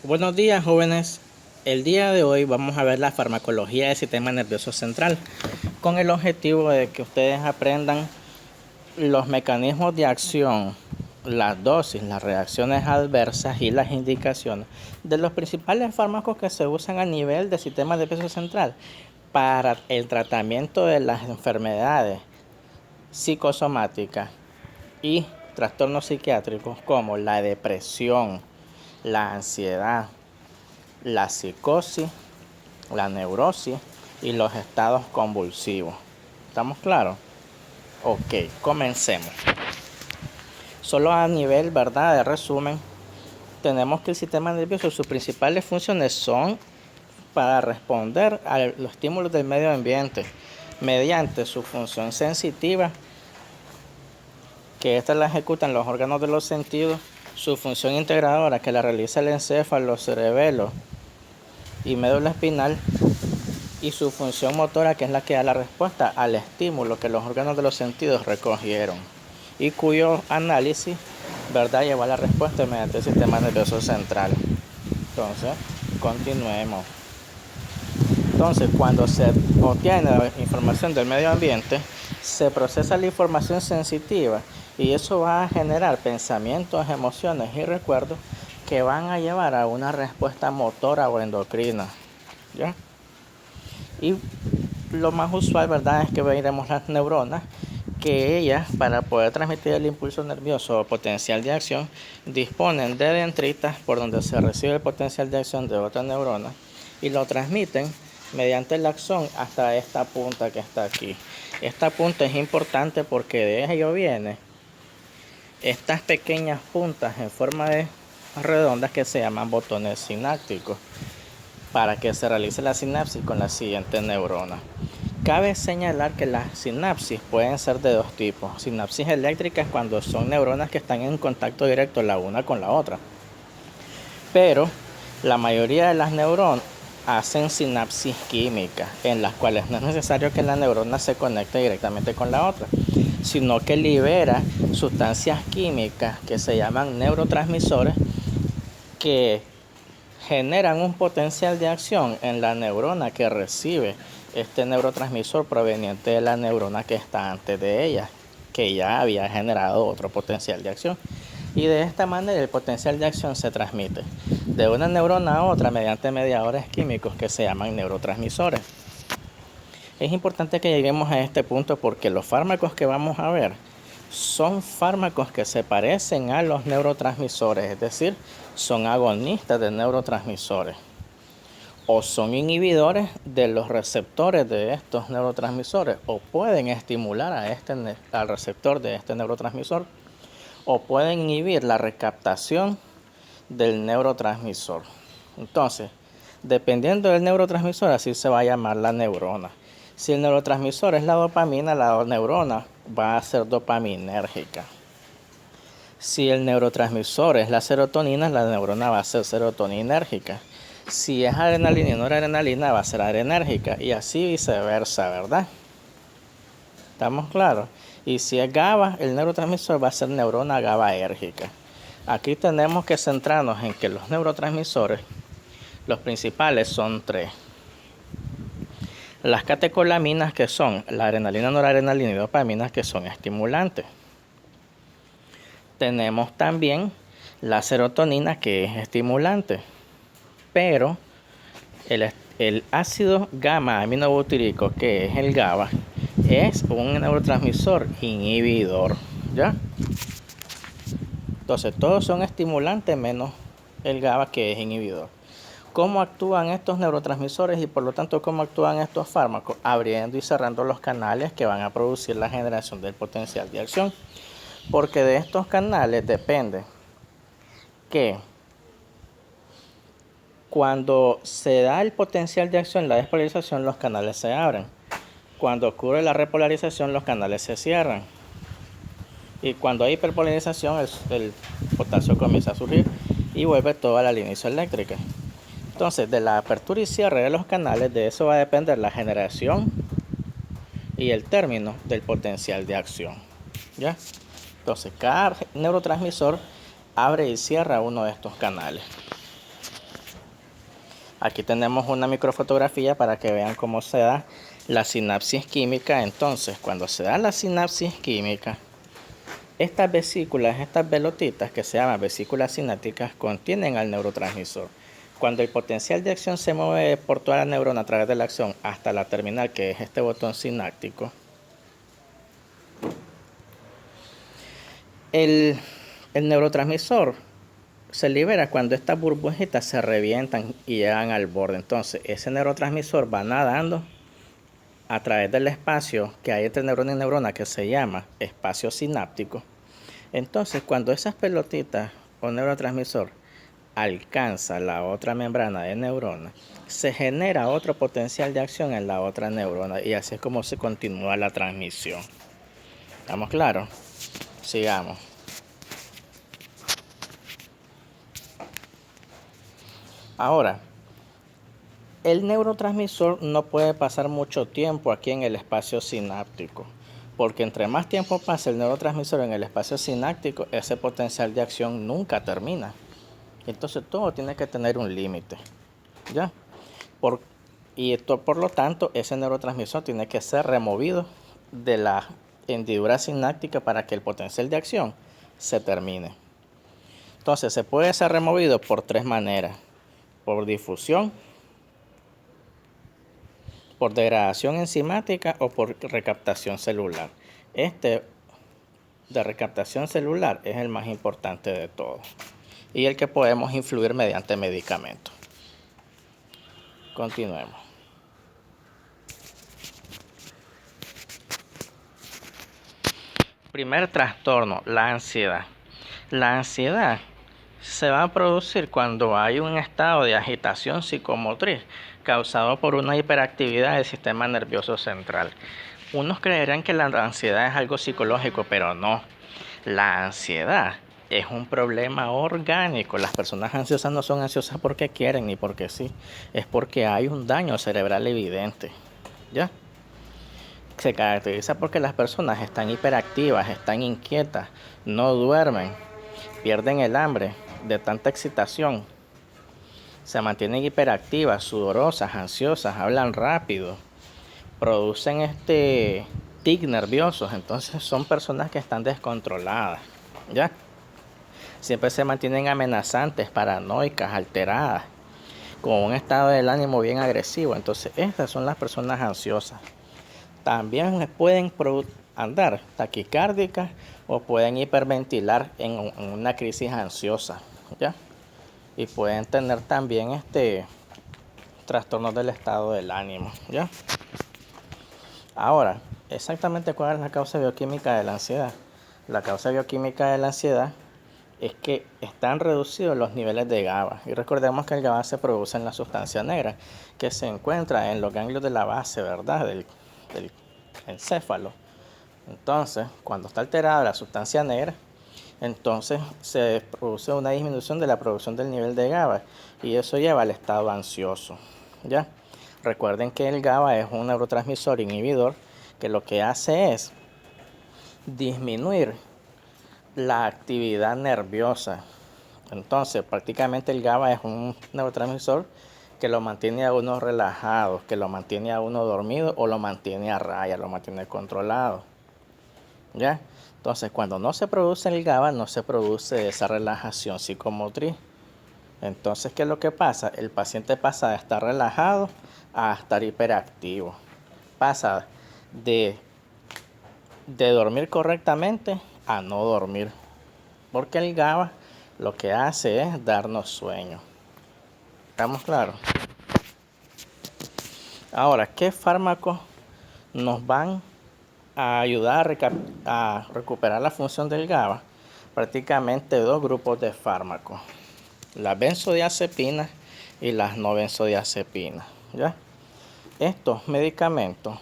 Buenos días, jóvenes. El día de hoy vamos a ver la farmacología del sistema nervioso central con el objetivo de que ustedes aprendan los mecanismos de acción, las dosis, las reacciones adversas y las indicaciones de los principales fármacos que se usan a nivel del sistema nervioso central para el tratamiento de las enfermedades psicosomáticas y trastornos psiquiátricos como la depresión, la ansiedad, la psicosis, la neurosis y los estados convulsivos. ¿Estamos claros? Ok, comencemos. Solo a nivel, ¿verdad?, de resumen, tenemos que el sistema nervioso, sus principales funciones son para responder a los estímulos del medio ambiente mediante su función sensitiva, que esta la ejecutan los órganos de los sentidos, su función integradora, que la realiza el encéfalo, cerebelo y médula espinal, y su función motora, que es la que da la respuesta al estímulo que los órganos de los sentidos recogieron y cuyo análisis, ¿verdad?, lleva a la respuesta mediante el sistema nervioso central. Entonces, continuemos. Entonces, cuando se obtiene la información del medio ambiente, se procesa la información sensitiva y eso va a generar pensamientos, emociones y recuerdos que van a llevar a una respuesta motora o endocrina, ¿ya? Y lo más usual, ¿verdad?, es que veremos las neuronas, que ellas, para poder transmitir el impulso nervioso o potencial de acción, disponen de dendritas por donde se recibe el potencial de acción de otra neurona y lo transmiten mediante la acción hasta esta punta que está aquí. Esta punta es importante porque de ello viene estas pequeñas puntas en forma de redondas que se llaman botones sinápticos, para que se realice la sinapsis con la siguiente neurona. Cabe señalar que las sinapsis pueden ser de dos tipos. Sinapsis eléctricas, cuando son neuronas que están en contacto directo la una con la otra. Pero la mayoría de las neuronas hacen sinapsis químicas, en las cuales no es necesario que la neurona se conecte directamente con la otra, sino que libera sustancias químicas que se llaman neurotransmisores, que generan un potencial de acción en la neurona que recibe este neurotransmisor proveniente de la neurona que está antes de ella, que ya había generado otro potencial de acción. Y de esta manera el potencial de acción se transmite de una neurona a otra mediante mediadores químicos que se llaman neurotransmisores. Es importante que lleguemos a este punto porque los fármacos que vamos a ver son fármacos que se parecen a los neurotransmisores, es decir, son agonistas de neurotransmisores o son inhibidores de los receptores de estos neurotransmisores, o pueden estimular al receptor de este neurotransmisor, o pueden inhibir la recaptación del neurotransmisor. Entonces, dependiendo del neurotransmisor, así se va a llamar la neurona. Si el neurotransmisor es la dopamina, la neurona va a ser dopaminérgica. Si el neurotransmisor es la serotonina, la neurona va a ser serotoninérgica. Si es adrenalina y noradrenalina, va a ser adrenérgica, y así viceversa, ¿verdad? ¿Estamos claros? Y si es GABA, el neurotransmisor va a ser neurona GABAérgica. Aquí tenemos que centrarnos en que los neurotransmisores, los principales, son tres. Las catecolaminas, que son la adrenalina, noradrenalina y dopamina, que son estimulantes. Tenemos también la serotonina, que es estimulante, pero el ácido gamma aminobutírico, que es el GABA, es un neurotransmisor inhibidor, ¿ya? Entonces todos son estimulantes menos el GABA, que es inhibidor. ¿Cómo actúan estos neurotransmisores y por lo tanto cómo actúan estos fármacos? Abriendo y cerrando los canales que van a producir la generación del potencial de acción, porque de estos canales depende que cuando se da el potencial de acción, la despolarización, los canales se abren. Cuando ocurre la repolarización, los canales se cierran. Y cuando hay hiperpolarización, el potasio comienza a surgir y vuelve toda la línea isoeléctrica. Entonces, de la apertura y cierre de los canales, de eso va a depender la generación y el término del potencial de acción, ¿ya? Entonces, cada neurotransmisor abre y cierra uno de estos canales. Aquí tenemos una microfotografía para que vean cómo se da la sinapsis química. Entonces, cuando se da la sinapsis química, estas vesículas, estas velotitas que se llaman vesículas sinápticas, contienen al neurotransmisor. Cuando el potencial de acción se mueve por toda la neurona a través de la acción hasta la terminal, que es este botón sináptico, el neurotransmisor se libera cuando estas burbujitas se revientan y llegan al borde. Entonces, ese neurotransmisor va nadando a través del espacio que hay entre neurona y neurona, que se llama espacio sináptico. Entonces, cuando esas pelotitas o neurotransmisor alcanza la otra membrana de neurona, se genera otro potencial de acción en la otra neurona y así es como se continúa la transmisión. ¿Estamos claros? Sigamos. Ahora, el neurotransmisor no puede pasar mucho tiempo aquí en el espacio sináptico, porque entre más tiempo pase el neurotransmisor en el espacio sináptico, ese potencial de acción nunca termina. Entonces todo tiene que tener un límite, ¿ya? Por lo tanto, ese neurotransmisor tiene que ser removido de la hendidura sináptica para que el potencial de acción se termine. Entonces se puede ser removido por tres maneras: por difusión, por degradación enzimática o por recaptación celular. Este de recaptación celular es el más importante de todos y el que podemos influir mediante medicamentos. Continuemos. Primer trastorno, la ansiedad. La ansiedad se va a producir cuando hay un estado de agitación psicomotriz causado por una hiperactividad del sistema nervioso central. Unos creerán que la ansiedad es algo psicológico, pero no. La ansiedad es un problema orgánico. Las personas ansiosas no son ansiosas porque quieren ni porque sí, es porque hay un daño cerebral evidente. ¿Ya? Se caracteriza porque las personas están hiperactivas, están inquietas, no duermen, pierden el hambre de tanta excitación, se mantienen hiperactivas, sudorosas, ansiosas, hablan rápido, producen tic nerviosos. Entonces son personas que están descontroladas, ¿ya? Siempre se mantienen amenazantes, paranoicas, alteradas, con un estado del ánimo bien agresivo. Entonces estas son las personas ansiosas. También pueden andar taquicárdicas o pueden hiperventilar en una crisis ansiosa, ¿ya? Y pueden tener también trastornos del estado del ánimo, ¿ya? Ahora, exactamente cuál es la causa bioquímica de la ansiedad. La causa bioquímica de la ansiedad es que están reducidos los niveles de GABA. Y recordemos que el GABA se produce en la sustancia negra, que se encuentra en los ganglios de la base, ¿verdad?, del encéfalo. Entonces, cuando está alterada la sustancia negra, entonces se produce una disminución de la producción del nivel de GABA y eso lleva al estado ansioso, ¿ya? Recuerden que el GABA es un neurotransmisor inhibidor que lo que hace es disminuir la actividad nerviosa. Entonces, prácticamente el GABA es un neurotransmisor que lo mantiene a uno relajado, que lo mantiene a uno dormido o lo mantiene a raya, lo mantiene controlado, ¿ya? Entonces, cuando no se produce el GABA, no se produce esa relajación psicomotriz. Entonces, ¿qué es lo que pasa? El paciente pasa de estar relajado a estar hiperactivo. Pasa de dormir correctamente a no dormir. Porque el GABA lo que hace es darnos sueño. ¿Estamos claros? Ahora, ¿qué fármacos nos van a ayudar a recuperar la función del GABA? Prácticamente dos grupos de fármacos: las benzodiazepinas y las no benzodiazepinas, ¿ya? Estos medicamentos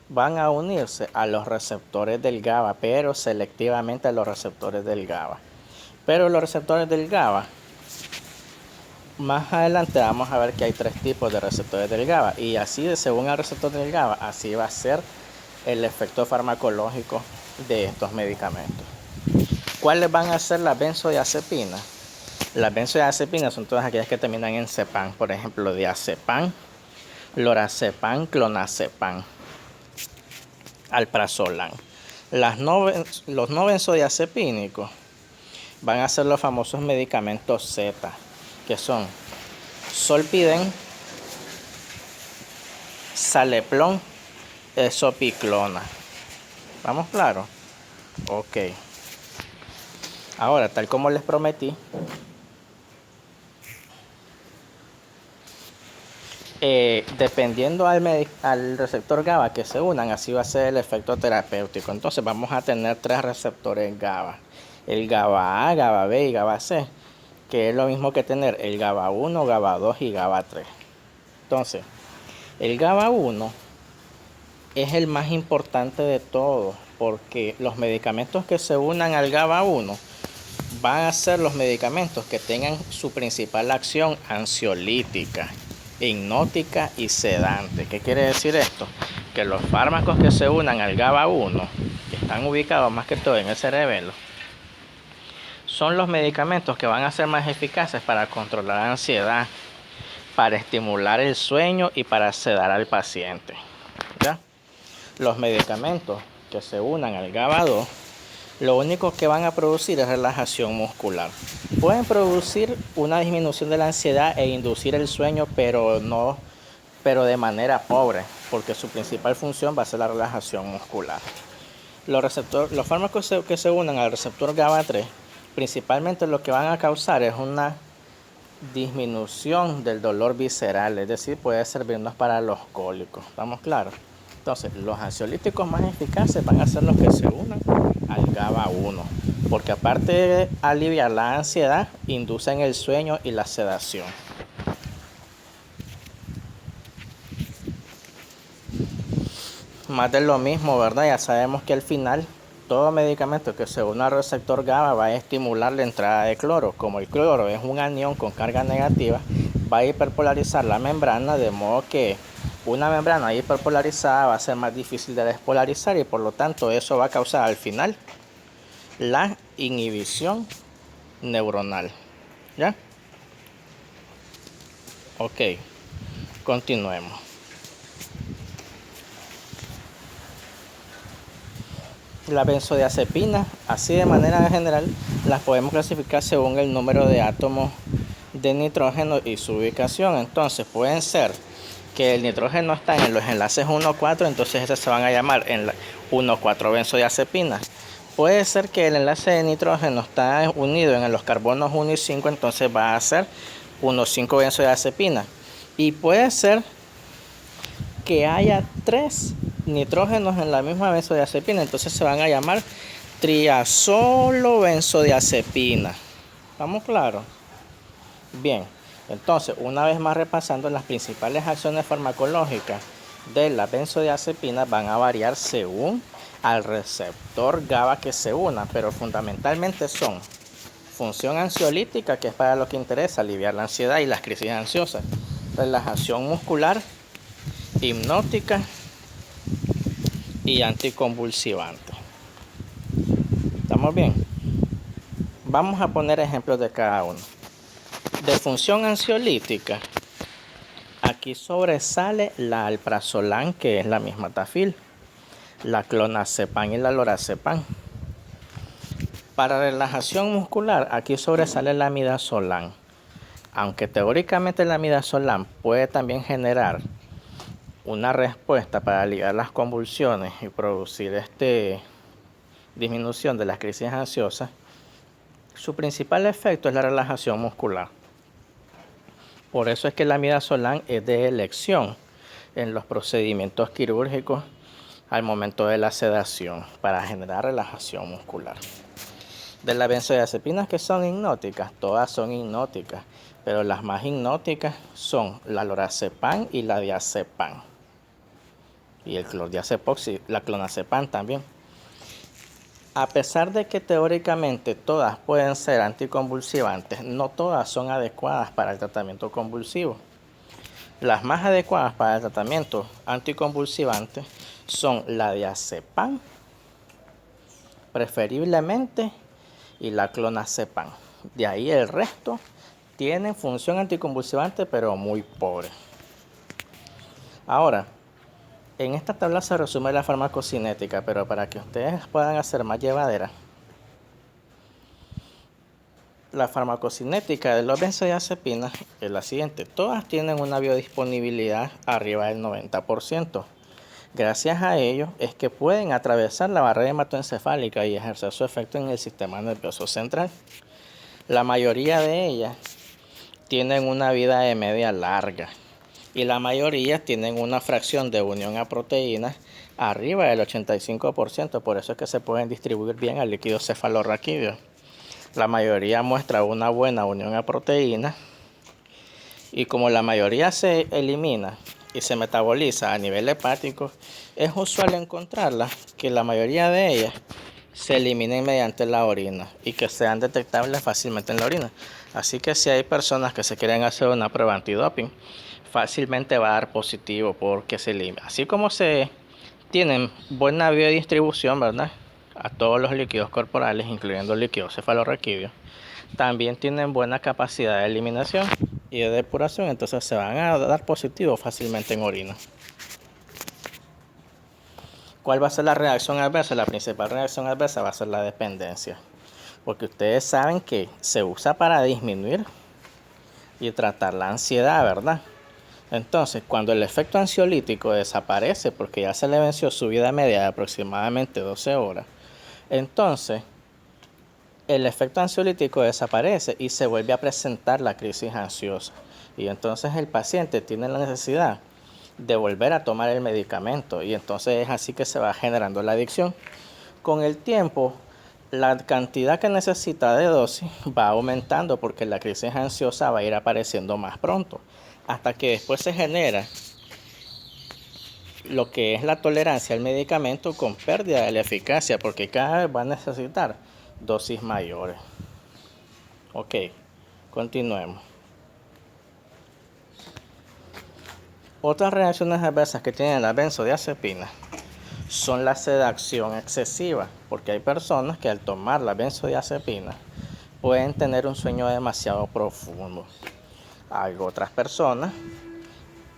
van a unirse a los receptores del GABA, pero selectivamente a los receptores del GABA. Pero los receptores del GABA, más adelante vamos a ver que hay tres tipos de receptores del GABA y así, según el receptor del GABA, así va a ser el efecto farmacológico de estos medicamentos. ¿Cuáles van a ser las benzodiazepinas? Las benzodiazepinas son todas aquellas que terminan en cepan, por ejemplo, diazepam, lorazepam, clonazepam, alprazolam. Los no benzodiazepínicos van a ser los famosos medicamentos Z, que son Zolpidem, Saleplon, Esopiclona. ¿Vamos claro? Ok. Ahora, tal como les prometí, dependiendo al receptor GABA que se unan, así va a ser el efecto terapéutico. Entonces vamos a tener 3 receptores GABA. El GABA A, GABA B y GABA C, que es lo mismo que tener el GABA 1, GABA 2 y GABA 3. Entonces, el GABA 1 es el más importante de todos, porque los medicamentos que se unan al GABA 1 van a ser los medicamentos que tengan su principal acción ansiolítica, hipnótica y sedante. ¿Qué quiere decir esto? Que los fármacos que se unan al GABA 1, que están ubicados más que todo en el cerebelo, son los medicamentos que van a ser más eficaces para controlar la ansiedad, para estimular el sueño y para sedar al paciente. ¿Ya? Los medicamentos que se unan al GABA 2, lo único que van a producir es relajación muscular. Pueden producir una disminución de la ansiedad e inducir el sueño, pero de manera pobre, porque su principal función va a ser la relajación muscular. Los fármacos que se unan al receptor GABA 3, principalmente lo que van a causar es una disminución del dolor visceral, es decir, puede servirnos para los cólicos. ¿Estamos claros? Entonces, los ansiolíticos más eficaces van a ser los que se unan al GABA 1, porque aparte de aliviar la ansiedad, inducen el sueño y la sedación. Más de lo mismo, ¿verdad? Ya sabemos que al final todo medicamento que se une al receptor GABA va a estimular la entrada de cloro. Como el cloro es un anión con carga negativa, va a hiperpolarizar la membrana, de modo que una membrana hiperpolarizada va a ser más difícil de despolarizar y por lo tanto eso va a causar al final la inhibición neuronal. ¿Ya? Ok, continuemos. Las benzodiazepinas, así de manera general, las podemos clasificar según el número de átomos de nitrógeno y su ubicación. Entonces pueden ser que el nitrógeno está en los enlaces 1,4, entonces esas se van a llamar 1,4 benzodiazepinas. Puede ser que el enlace de nitrógeno está unido en los carbonos 1 y 5, entonces va a ser 1,5 benzodiazepinas. Y puede ser que haya 3 nitrógenos en la misma benzodiazepina, entonces se van a llamar triazolo benzodiazepina. ¿Estamos claros? Bien, entonces una vez más repasando, las principales acciones farmacológicas de la benzodiazepina van a variar según al receptor GABA que se una, pero fundamentalmente son función ansiolítica, que es para lo que interesa, aliviar la ansiedad y las crisis ansiosas, relajación muscular, hipnótica y anticonvulsivante. ¿Estamos bien? Vamos a poner ejemplos de cada uno. De función ansiolítica, aquí sobresale la alprazolam, que es la misma tafil, la clonazepam y la lorazepam. Para relajación muscular, aquí sobresale la midazolam. Aunque teóricamente la midazolam puede también generar una respuesta para aliviar las convulsiones y producir disminución de las crisis ansiosas, su principal efecto es la relajación muscular. Por eso es que la midazolam es de elección en los procedimientos quirúrgicos al momento de la sedación para generar relajación muscular. De las benzodiazepinas que son hipnóticas, todas son hipnóticas, pero las más hipnóticas son la lorazepam y la diazepam. Y el clordiazepoxi, la clonazepam también. A pesar de que teóricamente todas pueden ser anticonvulsivantes, no todas son adecuadas para el tratamiento convulsivo. Las más adecuadas para el tratamiento anticonvulsivante son la diazepam, preferiblemente, y la clonazepam. De ahí el resto tienen función anticonvulsivante, pero muy pobre. Ahora, en esta tabla se resume la farmacocinética, pero para que ustedes puedan hacer más llevadera, la farmacocinética de los benzodiazepinas es la siguiente. Todas tienen una biodisponibilidad arriba del 90%. Gracias a ello es que pueden atravesar la barrera hematoencefálica y ejercer su efecto en el sistema nervioso central. La mayoría de ellas tienen una vida de media larga y la mayoría tienen una fracción de unión a proteínas arriba del 85%, por eso es que se pueden distribuir bien al líquido cefalorraquídeo. La mayoría muestra una buena unión a proteínas y como la mayoría se elimina y se metaboliza a nivel hepático, es usual encontrarla que la mayoría de ellas se eliminen mediante la orina y que sean detectables fácilmente en la orina. Así que si hay personas que se quieren hacer una prueba antidoping, fácilmente va a dar positivo porque se elimina. Así como se tienen buena biodistribución, ¿verdad?, a todos los líquidos corporales, incluyendo el líquido cefalorraquídeo, también tienen buena capacidad de eliminación y de depuración, entonces se van a dar positivo fácilmente en orina. ¿Cuál va a ser la reacción adversa? La principal reacción adversa va a ser la dependencia, porque ustedes saben que se usa para disminuir y tratar la ansiedad, ¿verdad? Entonces, cuando el efecto ansiolítico desaparece porque ya se le venció su vida media de aproximadamente 12 horas, entonces el efecto ansiolítico desaparece y se vuelve a presentar la crisis ansiosa. Y entonces el paciente tiene la necesidad de volver a tomar el medicamento y entonces es así que se va generando la adicción. Con el tiempo, la cantidad que necesita de dosis va aumentando porque la crisis ansiosa va a ir apareciendo más pronto, hasta que después se genera lo que es la tolerancia al medicamento con pérdida de la eficacia, porque cada vez va a necesitar dosis mayores. Ok, continuemos. Otras reacciones adversas que tienen las benzodiazepinas son la sedación excesiva, porque hay personas que al tomar la benzodiazepina pueden tener un sueño demasiado profundo. Hay otras personas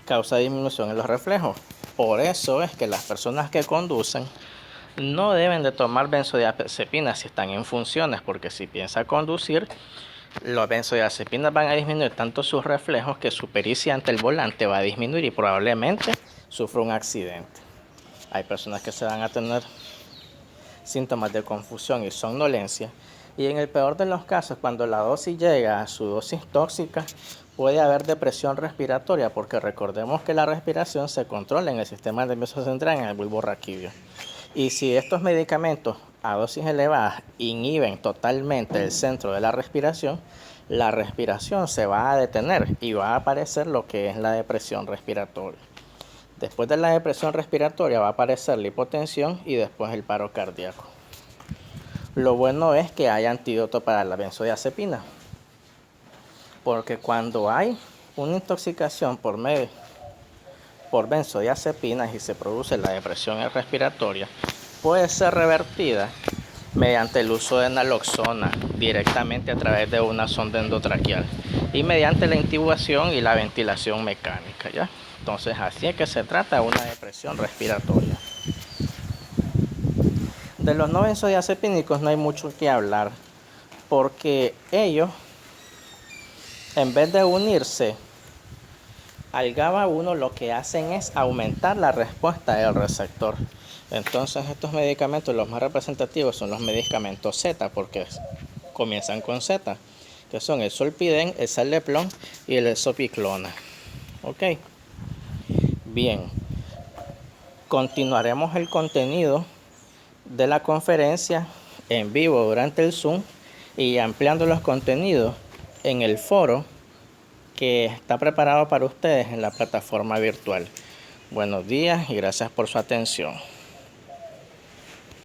causa disminución en los reflejos. Por eso es que las personas que conducen no deben de tomar benzodiazepinas si están en funciones, porque si piensa conducir, los benzodiazepinas van a disminuir tanto sus reflejos que su pericia ante el volante va a disminuir y probablemente sufra un accidente. Hay personas que se van a tener síntomas de confusión y somnolencia, y en el peor de los casos, cuando la dosis llega a su dosis tóxica, puede haber depresión respiratoria, porque recordemos que la respiración se controla en el sistema nervioso central, en el bulbo raquídeo. Y si estos medicamentos a dosis elevadas inhiben totalmente el centro de la respiración se va a detener y va a aparecer lo que es la depresión respiratoria. Después de la depresión respiratoria va a aparecer la hipotensión y después el paro cardíaco. Lo bueno es que hay antídoto para la benzodiazepina, porque cuando hay una intoxicación por benzodiazepinas y se produce la depresión respiratoria, puede ser revertida mediante el uso de naloxona directamente a través de una sonda endotraqueal y mediante la intubación y la ventilación mecánica, ¿ya? Entonces así es que se trata de una depresión respiratoria. De los no benzodiazepínicos no hay mucho que hablar, porque ellos, en vez de unirse al GABA1, lo que hacen es aumentar la respuesta del receptor. Entonces estos medicamentos, los más representativos son los medicamentos Z, porque comienzan con Z, que son el Zolpidem, el Zaleplon y el Zopiclona. Ok, bien, continuaremos el contenido de la conferencia en vivo durante el Zoom y ampliando los contenidos en el foro que está preparado para ustedes en la plataforma virtual. Buenos días y gracias por su atención.